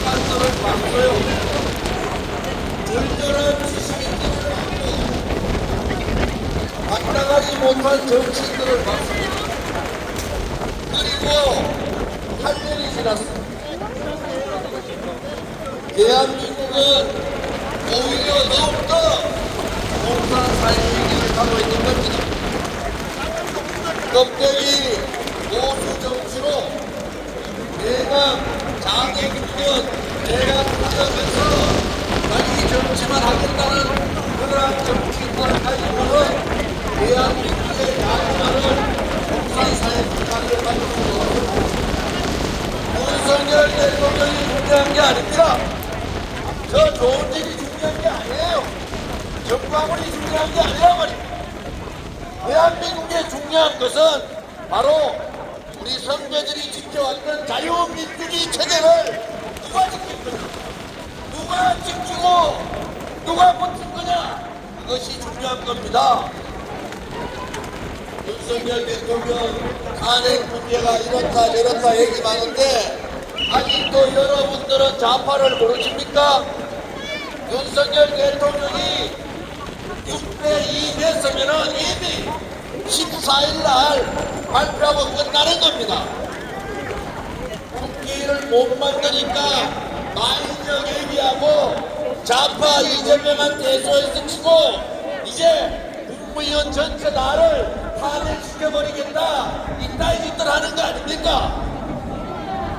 판단을 봤어요. 절절한 지식인들을 봤고 만나가지 못한 정치인들을 봤습니다. 그리고 8년이 지났습니다. 대한민국은 오히려 더욱더 공산사회주의를 가고 있는 겁니다. 껍데기 보수 정치로 내각 장애국면 내각 구역에서 자기 정치만 하겠다는 그러한 정치인을 가지고는 대한민국의 야구만을 공산사회주의를 가지고 있습니다. 윤석열 대통령이 중요한 게 아닙니다. 저 좋은 일이 중요한 게 아니에요. 정광훈이 중요한 게 아니란 말입니다. 대한민국의 중요한 것은 바로 우리 선배들이 지켜왔던 자유민주주의 체제를 누가 지킬 거냐, 누가 지키고 누가 버틸 거냐, 그것이 중요한 겁니다. 윤석열 대통령 탄핵 문제가 이렇다 저렇다 얘기 많은데 아직도 여러분들은 좌파를 모르십니까? 윤석열 대통령이 6대2 됐으면은 이미 14일날 발표하고 끝나는 겁니다. 국회를 못 만드니까 만적 얘기하고 좌파 이재명한테 해소해서 치고 이제 국무위원 전체 나를 탄핵시켜버리겠다 이따위 짓들 하는 거 아닙니까?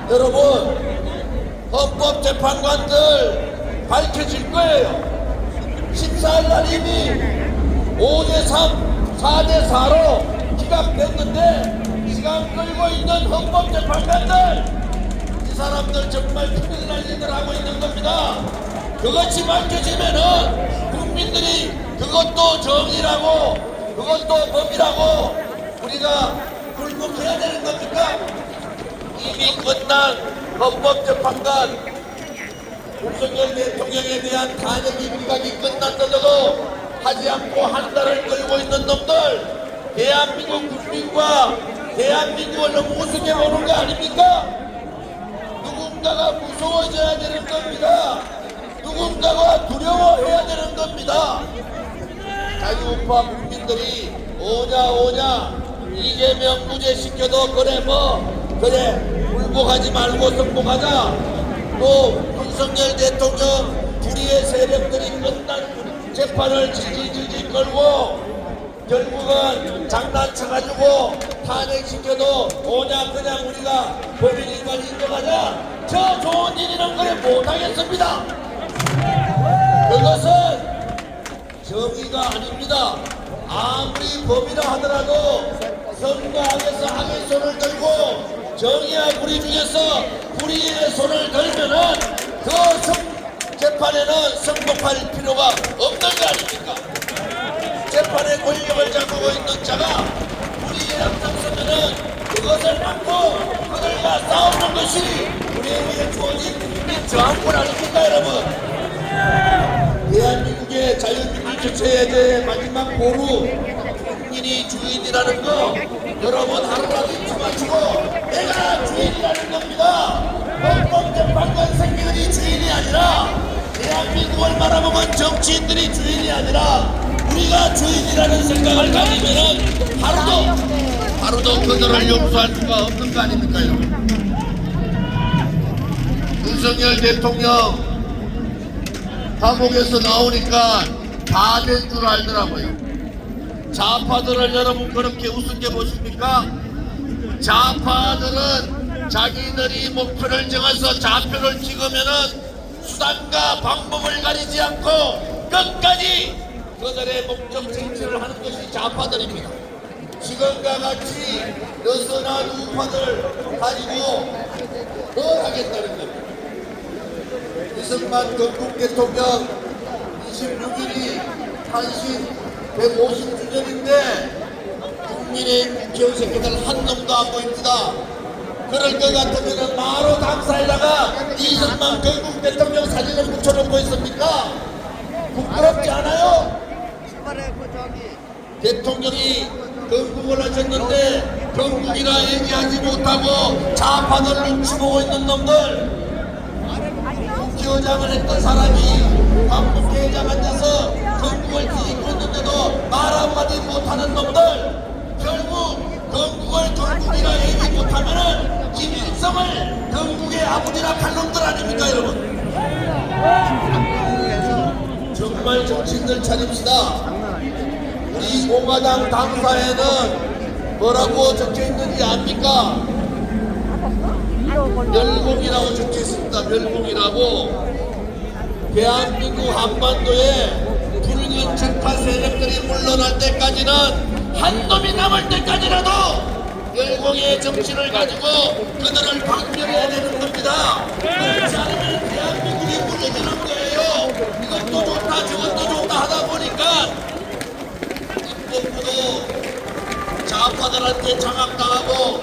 여러분, 헌법재판관들 밝혀질 거예요. 14일날 이미 5대3, 4대4로 기각됐는데 시간 끌고 있는 헌법재판관들, 이 사람들 정말 큰일 날 일을 하고 있는 겁니다. 그것이 밝혀지면은 국민들이 그것도 정의라고 그것도 법이라고 우리가 굴복해야 되는 겁니까? 이미 끝난 헌법재판관 윤석열 대통령에 대한 탄핵이 기각이 끝났는데도 하지 않고 한 달을 끌고 있는 놈들, 대한민국 국민과 대한민국을 너무 우습게 보는 거 아닙니까? 누군가가 무서워져야 되는 겁니다. 누군가가 두려워해야 되는 겁니다. 자유우파 국민들이 오냐 이재명 무죄시켜도 그래 굴복하지 말고 승복하자. 또 윤석열 대통령 불의의 세력들이 끝난 재판을 질질 끌고 결국은 장난쳐가지고 탄핵시켜도 오냐 그냥 우리가 법인일관 인정하자. 저 좋은 일이란 걸 못하겠습니다. 그것은 정의가 아닙니다. 아무리 법이라 하더라도 선거하면서 악의 손을 들고 정의와 불의 중에서 불의의 손을 들면은 그 재판에는 승복할 필요가 없는 거 아닙니까? 재판의 권력을 잡고 있는 자가 불의에 앞장서면은 그것을 막고 그들과 싸우는 것이 우리에게 주어진 국민 저항권 아닙니까, 여러분? 대한민국의 자유민주 체제의 마지막 보루, 국민이 주인이라는 거 여러분 하루라도 잊지 마시고 내가 주인이라는 겁니다. 헌법재판관 새끼들이 주인이 아니라 대한민국을 말아먹은 정치인들이 주인이 아니라 우리가 주인이라는 생각을 가지면은 하루도 그들을 용서할 수가 없는 거 아닙니까, 여러분? 윤석열 대통령 감옥에서 나오니까 다 된 줄 알더라고요. 좌파들을 여러분 그렇게 우습게 보십니까? 좌파들은 자기들이 목표를 정해서 좌표를 찍으면은 수단과 방법을 가리지 않고 끝까지 그들의 목적 정치를 하는 것이 좌파들입니다. 지금과 같이 느슨한 우파들 가지고 뭘 하겠다는 겁니다. 이승만 건국 대통령 26일이 탄신 150주년인데 국민의 기업새끼들 한 놈도 안 보입니다. 그럴 것 같으면 바로 당사에다가 이승만 건국 대통령 사진을 붙여놓고 있습니까? 부끄럽지 않아요? 대통령이 건국을 하셨는데 건국이라 얘기하지 못하고 좌파들 눈치 보고 있는 놈들, 국회의장을 했던 사람이 광복회의장 앉아서 전국을 뒤집고 있는데도 말 한마디 못하는 놈들, 결국 전국을 전국이라 얘기 못하면은 김일성을 전국의 아버지라 할 놈들 아닙니까 여러분? 정말 정신들 차립시다. 우리 공화당 당사에는 뭐라고 적혀있는지 압니까? 멸공이라고 적혀있습니다. 멸공이라고. 대한민국 한반도에 붉은 적파 세력들이 물러날 때까지는 한 놈이 남을 때까지라도 멸공의 정신을 가지고 그들을 박멸해야 되는 겁니다. 그렇지 않으면 대한민국이 무너지는 거예요. 이것도 좋다 저것도 좋다 하다 보니까 입법부도 좌파들한테 장악당하고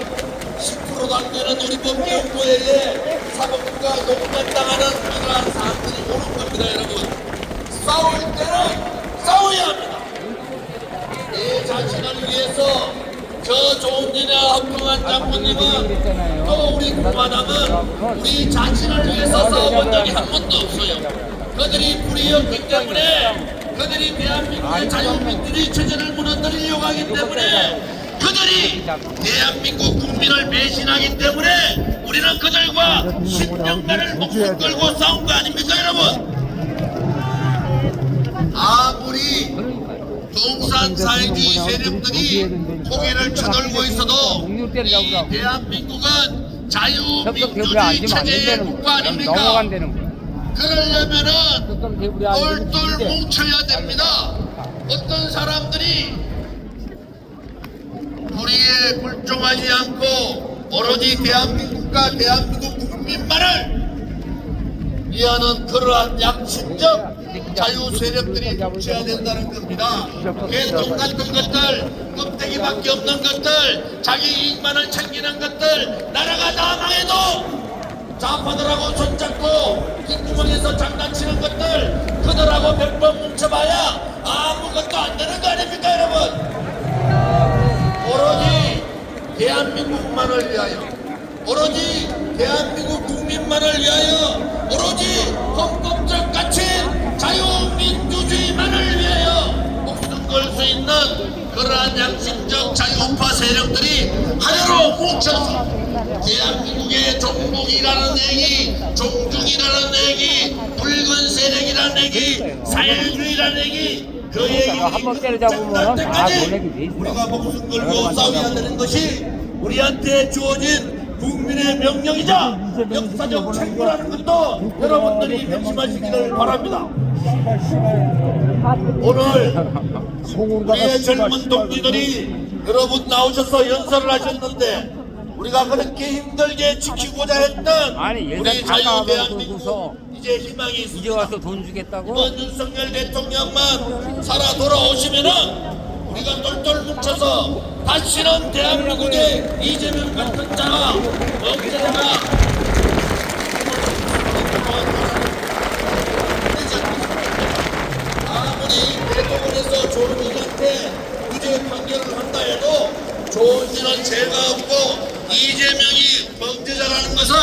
10%도 안 되는 우리 법계연구회에 사법부가 농단당하는 이러한 사람들이 오는 겁니다. 여러분, 싸울 때는 싸워야 합니다. 내 자신을 위해서 저 좋은 일에 합동한 장군님은 또 우리 공화당은 우리 자신을 위해서 싸워본 적이 한 번도 없어요. 그들이 불의였기 때문에, 그들이 대한민국의 자유민주주의 체제를 무너뜨리려고 하기 때문에, 그들이 대한민국 국민을 배신하기 때문에 우리는 그들과 10년간을 목숨 걸고 싸운 거 아닙니까 여러분? 아무리 동산 사회주의 세력들이 고개를 쳐들고 있어도 이 대한민국은 자유민주주의 체제의 국가 아닙니까? 그러려면은 똘똘 뭉쳐야 됩니다. 어떤 사람들이 불의에 불종하지 않고 오로지 대한민국과 대한민국 국민만을 위하는 그러한 양심적 자유 세력들이 뭉쳐야 된다는 겁니다. 개똥 같은 것들, 껍데기밖에 없는 것들, 자기 이익만을 챙기는 것들, 나라가 다 망해도 좌파들하고 손잡고 뒷구멍에서 장난치는 것들, 그들하고 100번 뭉쳐봐야 아무것도 안 되는 거 아닙니까 여러분? 오로지 대한민국만을 위하여, 오로지 대한민국 국민만을 위하여, 오로지 헌법적 가치 자유민주주의만을 위하여 목숨 걸 수 있는 그러한 양심적 자유파 세력들이 하나로 뭉쳐서 대한민국의 종북이라는 얘기, 종중이라는 얘기, 붉은 세력이라는 얘기, 사회주의라는 얘기, 그 얘기를 한번 때려잡으면 때까지 우리가 목숨 걸고 싸워야 되는 것이 우리한테 주어진 국민의 명령이자 역사적 책무라는 것도 여러분들이 명심하시기를 바랍니다. 오늘 우리의 젊은 동지들이 여러분 나오셔서 연설을 하셨는데 우리가 그렇게 힘들게 지키고자 했던 우리 자유 대한민국 이제 희망이 있습니다. 이제 와서 돈 주겠다고? 이번 윤석열 대통령만 살아 돌아오시면은 우리가 똘똘 뭉쳐서 다시는 대한민국에 이재명 같은 자가 억제자가 아무리 대법원에서 좋은 일한테 무죄 판결을 한다 해도 좋은 일은 죄가 없고 이재명이 범죄자라는 것은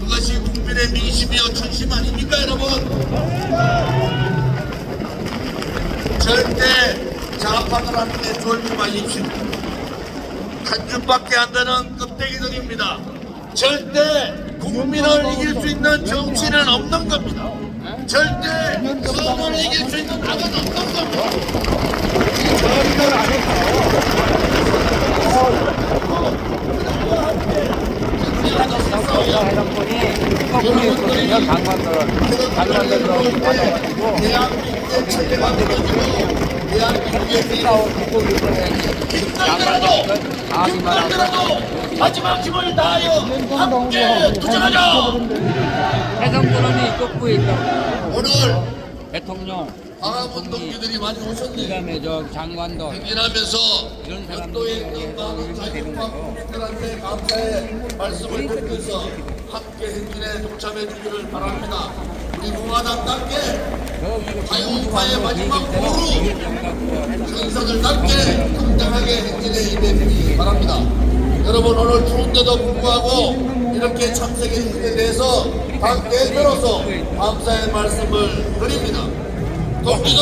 그것이 국민의 민심이요 중심 아닙니까 여러분? 절대 좌파들한테 졸지 마십시오. 한 줌밖에 안 되는 껍데기들입니다. 절대 국민을 이길 수 있는 정치는 없는 겁니다. 절대 선을 이길 수 있는 악은 없는 겁니다. 여러분들이 강관들은 대한민국의 체제가 무너지고 대한민국의 힘들더라도 마지막 힘을 다하여 함께 투쟁하자. 해성드론이 입구에 있다고. 오늘 대통령, 강화문 동기들이 많이 오셨네. 그다음에 저 장관도 행진하면서 이런 역도에 사람들이 넘나는 되는 자유파 거죠. 국민들한테 감사의 말씀을 드리면서 함께 행진에 동참해 주기를 바랍니다. 우리 공화당답게 자유파의 마지막 보루 전사들답게 당당하게 행진에 임해 주시기 바랍니다. 여러분 오늘 추운데도 불구하고 이렇게 참석해 주신 데 대해서 각 대표로서 감사의 말씀을 드립니다. 동지들,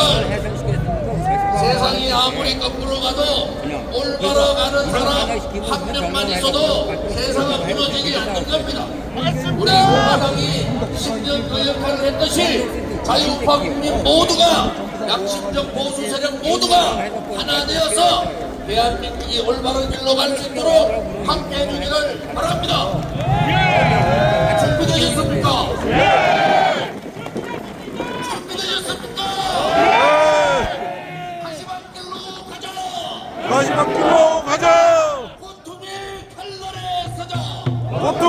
세상이 아무리 거꾸로 가도 올바로 가는 사람 한 명만 있어도 세상은 무너지지 않는 겁니다. 우리 공화당이 10년 그 역할을 했듯이 자유우파 국민 모두가 양심적 보수 세력 모두가 하나 되어서 대한민국이 올바른 길로 갈 수 있도록 함께해 주기를 바랍니다. 준비되셨습니까? 준비되셨습니까? 마지막 길로 가자! 마지막 길로 가자! 고통의 칼날에 서자! 고통